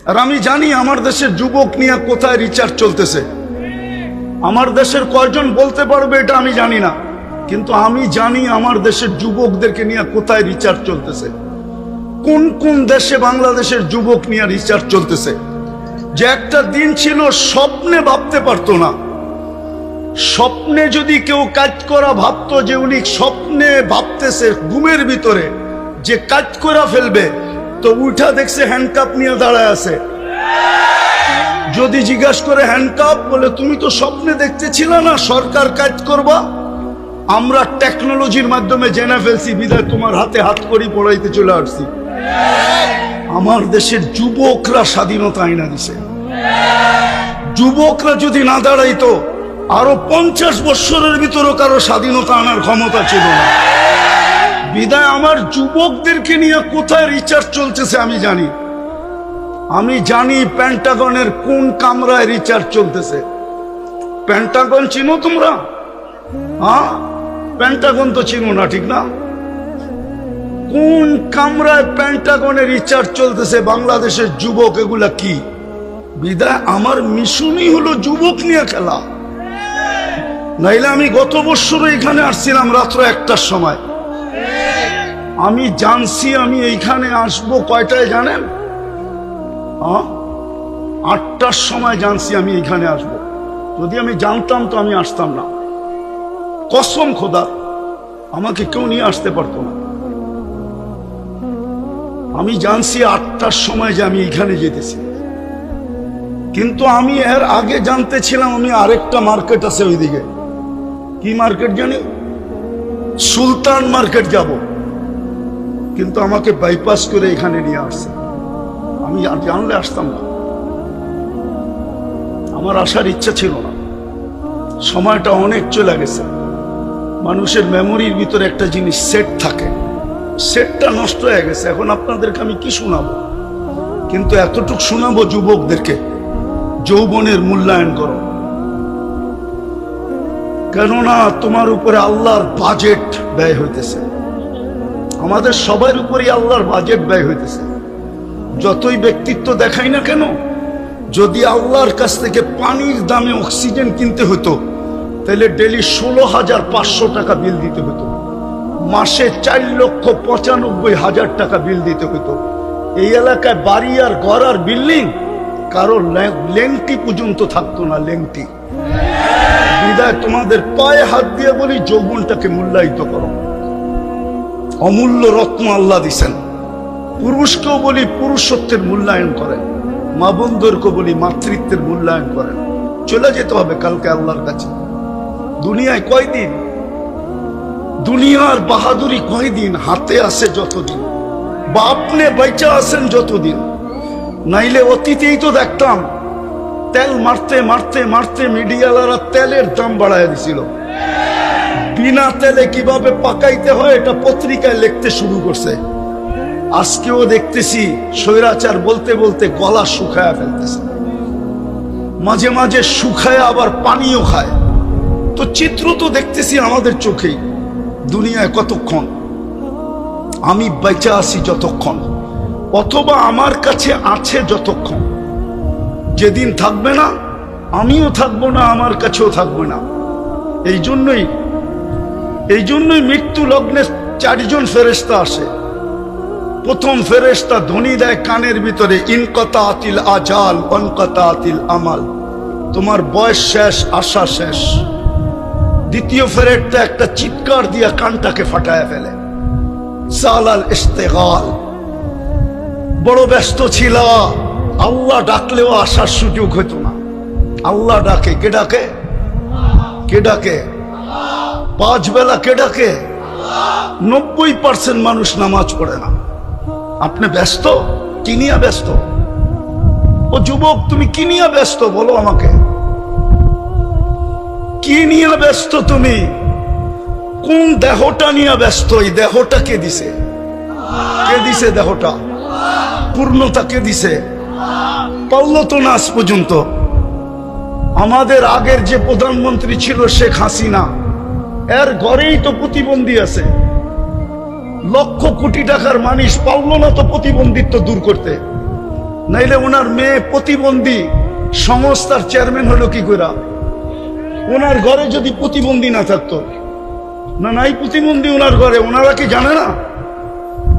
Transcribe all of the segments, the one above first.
আর আমি জানি আমার দেশের যুবক নিয়ে কোথায় রিচার্জ চলতেছে। আমার দেশের কয়জন বলতে পারবে এটা আমি জানি না, কিন্তু আমি জানি আমার দেশের যুবকদেরকে নিয়ে কোথায় রিচার্জ চলতেছে, কোন কোন দেশে বাংলাদেশের যুবক নিয়ে রিচার্জ চলতেছে। যে একটা দিন ছিল স্বপ্নে ভাবতে পারতো না, স্বপ্নে যদি কেউ কাজ করা ভাবতো যে উনি স্বপ্নে ভাবতেছে ঘুমের ভিতরে যে কাজ করা ফেলবে, তো উঠা দেখছে হ্যান্ডকাপ নিয়ে দাঁড়ায় আছে। যদি জিজ্ঞাসা করে হ্যান্ডকাপ, বলে তুমি তো স্বপ্নে দেখতেছিলে না সরকার কাজ করবা, আমরা টেকনোলজির মাধ্যমে জেনে ফেলছি বিধায় তোমার হাতে হাত করি পড়াইতে চলে আসছি। আমার দেশের যুবকরা স্বাধীনতা আইনা দিছে। যুবকরা যদি না দাঁড়াইতো আরো 50 বছরের ভিতরে কারো স্বাধীনতা আনার ক্ষমতা ছিল না। বিদায় আমার যুবকদেরকে নিয়ে কোথায় রিচার্জ চলতেছে আমি জানি। আমি জানি পেন্টাগনের কোন কামরায় রিচার্জ চলতেছে। পেন্টাগন চিনো তোমরা? হ্যাঁ, পেন্টাগন তো চিনো না, ঠিক না? কোন কামরায় পেন্টাগনের রিচার্জ চলতেছে বাংলাদেশের যুবক, এগুলা কি? বিদায় আমার মিশনই হলো যুবক নিয়ে খেলা। নাইলে আমি গত বছর এখানে আসছিলাম রাত্র 1টার সময়। আমি জানছি আমি এইখানে আসবো কয়টায় জানেন? 8টার সময় জানছি আমি এইখানে আসবো। যদি আমি জানতাম তো আমি আসতাম না। কসম খোদা, আমাকে কেউ নিয়ে আসতে পারতো না। আমি জানছি 8টার সময় যে আমি এইখানে যেতেছি, কিন্তু আমি এর আগে জানতে ছিলাম আমি আরেকটা মার্কেট আছে ওইদিকে। কি মার্কেট জানি? সুলতান মার্কেট যাব, কিন্তু আমাকে বাইপাস করে এখানে নিয়ে আসছে। আমি জানলে আসতাম না, আমার আসার ইচ্ছা ছিল না। সময়টা অনেক চলে গেছে। মানুষের মেমোরির ভিতরে একটা জিনিস সেট থাকে, সেটটা নষ্ট হয়ে গেছে। এখন আপনাদেরকে আমি কি শোনাবো, কিন্তু এতটুকু শোনাবো যুবকদেরকে, যৌবনের মূল্যায়ন করো। কেননা তোমার উপরে আল্লাহর বাজেট ব্যয় হইতেছে, আমাদের সবার উপরই আল্লাহর বাজেট ব্যয় হইতেছে। যতই ব্যক্তিত্ব দেখাই না কেন, যদি আল্লাহর কাছ থেকে পানির দামে অক্সিজেন কিনতে হতো তাহলে ডেলি 16,500 টাকা বিল দিতে হতো, মাসে 4,95,000 টাকা বিল দিতে হতো। এই এলাকায় বাড়ি আর ঘর আর বিল্ডিং কারো লেংটি পর্যন্ত থাকতো না, লেংটি। বিদায় তোমাদের পায়ে হাত দিয়ে বলি যৌবনটাকে মূল্যায়িত করো। অমূল্য রত্ন আল্লাহ দিছেন। পুরুষকেও বলি পুরুষত্বের মূল্যায়ন করেন, মা বোনদেরকে বলি মাতৃত্বের মূল্যায়ন করেন। চলে যেতে হবে কালকে আল্লাহর কাছে। দুনিয়ায় কয়দিন? দুনিয়ার বাহাদুরি কয়দিন? হাতে আছে যতদিন, বা আপনি বেঁচে আছেন যতদিন। নাইলে অতীতেই তো দেখতাম তেল মারতে মারতে মারতে মিডিয়ালারা তেলের দাম বাড়ায় দিছিল। বিনা তেলে কিভাবে পাকাইতে হয় এটা পত্রিকায় লিখতে শুরু করছে। আজকেও দেখতেছি স্বৈরাচার বলতে বলতে গলা শুকায়া ফেলতেছে, মাঝে মাঝে শুকায় আবার পানিও খায়। তো চিত্র তো দেখতেছি আমাদের চোখেই। দুনিয়ায় কতক্ষণ? আমি বেঁচে আছি যতক্ষণ, অথবা আমার কাছে আছে যতক্ষণ। যেদিন থাকবে না আমিও থাকবো না, আমার কাছেও থাকবে না। এই জন্যই মৃত্যু লগ্নে 4জন ফেরেশতা আসে। প্রথম ফেরেশতা ধ্বনি দেয় কানের ভিতরে, ইনকাতাতিল আজাল ওয়ানকাতাতিল আমাল, তোমার বয়স শেষ, আশা শেষ। দ্বিতীয় ফেরেশতা একটা চিৎকার দিয়া কানটাকে ফাটায় ফেলে, সালাল ইস্তেগাল, বড় ব্যস্ত ছিল, আল্লাহ ডাকলেও আসার সুযোগ হইতো না। আল্লাহ ডাকে, কে ডাকে? কে ডাকে? 5 বেলা কে ডাকে? 90% মানুষ নামাজ পড়ে না। আপনি ব্যস্ত? কি নিয়ে ব্যস্ত? ও যুবক, তুমি কি নিয়ে ব্যস্ত বলো আমাকে? কি নিয়ে ব্যস্ত তুমি? কোন দেহটা নিয়ে ব্যস্ত? এই দেহটা কে দিছে? কে দিছে দেহটা? পূর্ণতা কে দিছে? পারল তো না আজ পর্যন্ত। আমাদের আগের যে প্রধানমন্ত্রী ছিল শেখ হাসিনা, এর ঘরেই তো প্রতিবন্ধী আছে। লক্ষ কোটি টাকার মানুষ পারল না তো প্রতিবন্ধিত্ব দূর করতে। নাইলে ওনার মেয়ে প্রতিবন্ধী সংস্থার চেয়ারম্যান হলো কি করে? ওনার ঘরে যদি প্রতিবন্ধী না থাকতো, না নাই প্রতিবন্ধী ওনার ঘরে, ওনারা কি জানে না?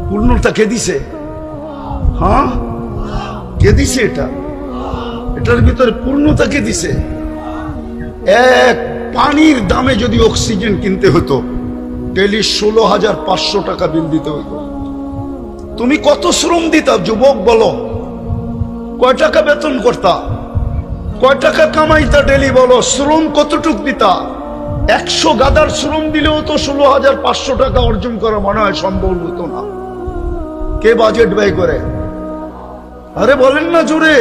পূর্ণতা কে দিছে? হ্যাঁ, কে দিছে? এটার ভিতরে পূর্ণতা কে দিছে? এক পানির দামে যদি অক্সিজেন কিনতে হতো, ডেলি 16,500 টাকা বিল দিতে হতো। তুমি কত শ্রম দিতা যুবক বলো? কয় টাকা বেতন করতা? কয় টাকা কামাইতা ডেলি বলো? শ্রম কতটুক দিতা? 100 গাদার শ্রম দিলেও তো 16,500 টাকা অর্জন করা মনে হয় সম্ভব হতো না। কে বাজেট ব্যয় করে? আরে বলেন না জোরে।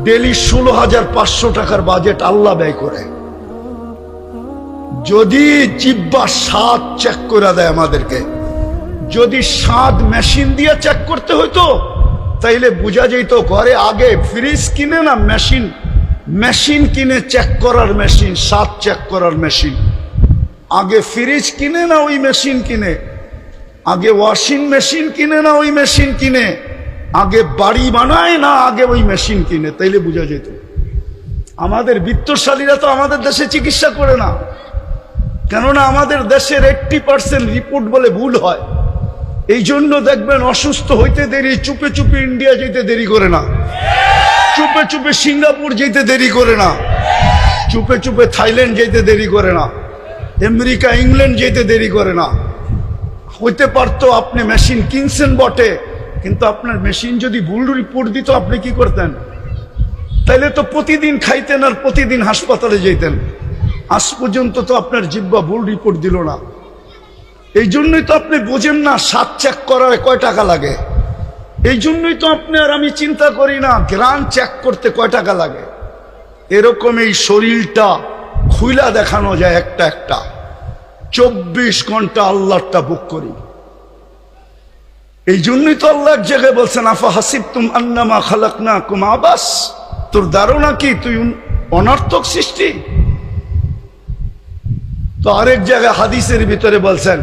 ডেলি 16,500 টাকার বাজেট আল্লাহ ব্যয় করে। যদি জিব্বা স্বাদ চেক করে দেয় আমাদেরকে, যদি স্বাদ মেশিন দিয়ে চেক করতে হইতো তাইলে বোঝা যেত ঘরে আগে ফ্রিজ কিনে না মেশিন কিনে চেক করার মেশিন, স্বাদ চেক করার মেশিন। আগে ফ্রিজ কিনে না ওই মেশিন কিনে, আগে ওয়াশিং মেশিন কিনে না ওই মেশিন কিনে, আগে বাড়ি বানায় না আগে ওই মেশিন কিনে, তাইলে বোঝা যেত। আমাদের বিত্তশালীরা তো আমাদের দেশে চিকিৎসা করে না, কেননা আমাদের দেশের 80% রিপোর্ট বলে ভুল হয়। এই জন্য দেখবেন অসুস্থ হইতে দেরি, চুপে চুপে ইন্ডিয়া যেতে দেরি করে না, চুপে চুপে সিঙ্গাপুর যেতে দেরি করে না, চুপে চুপে থাইল্যান্ড যেতে দেরি করে না, আমেরিকা ইংল্যান্ড যেতে দেরি করে না। হইতে পারতো আপনি মেশিন কিনছেন বটে, কিন্তু আপনার মেশিন যদি ভুল রিপোর্ট দিত আপনি কি করতেন? তাইলে তো প্রতিদিন খাইতেন আর প্রতিদিন হাসপাতালে যেতেন। আজ পর্যন্ত তো আপনার জিহ্বা ভুল রিপোর্ট দিল না। এই জন্যই তো আপনি বোঝেন না স্বাদ চেক করার কয় টাকা লাগে। এই জন্যই তো আপনি আর আমি চিন্তা করি না গ্রান চেক করতে কয় টাকা লাগে। এরকম এই শরীরটা খুইলা দেখানো যায় একটা একটা। 24 ঘন্টা আল্লাহটা বুক করি। এই জন্যই তো আল্লাহ এক জায়গায় বলছেন, আফা হাসিবতুম আন্নামা খালাকনাকুম আবাস, তোর ধারণা কি তুই অনর্থক সৃষ্টি? তো আরেক জায়গায় হাদিসের ভিতরে বলছেন,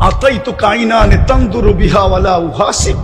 আতাইতু কাইনানে তানদুরু বিহা ওয়ালা উহাসিব,